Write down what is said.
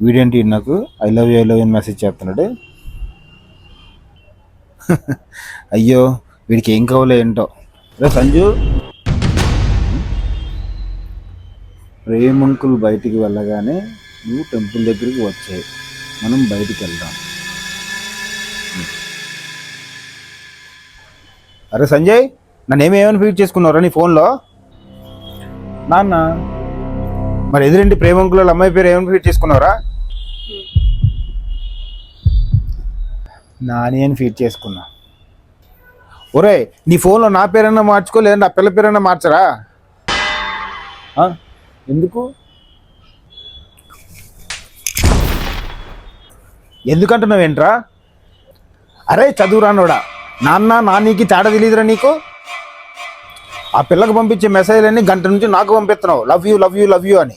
వీడేంటి నాకు I love you అని మెసేజ్ చేస్తున్నాడు. అయ్యో వీడికి ఏం కావాలో ఏంటో. రే సంజు, ప్రేమంకుల్ బయటికి వెళ్ళగానే నువ్వు టెంపుల్ దగ్గరికి వచ్చాయి, మనం బయటికి వెళ్దాం. అరే సంజయ్, నన్నేమేమని ఫీడ్ చేసుకున్నారా నీ ఫోన్లో? నాన్న మరి ఎదురింటి ప్రేమంకుల అమ్మాయి పేరు ఏమని ఫీడ్ చేసుకున్నారా? నాని అని ఫీడ్ చేసుకున్నా. ఒరే నీ ఫోన్లో నా పేరైనా మార్చుకో, లేదంటే ఆ పిల్ల పేరైనా మార్చరా? ఎందుకు ఎందుకంటున్నావేంట్రా? అరే చదువురానోడా, నాన్న నానికి తేడా తెలియదురా నీకు? ఆ పిల్లకి పంపించే మెసేజ్లన్నీ గంట నుంచి నాకు పంపిస్తున్నావు, love you love you love you అని.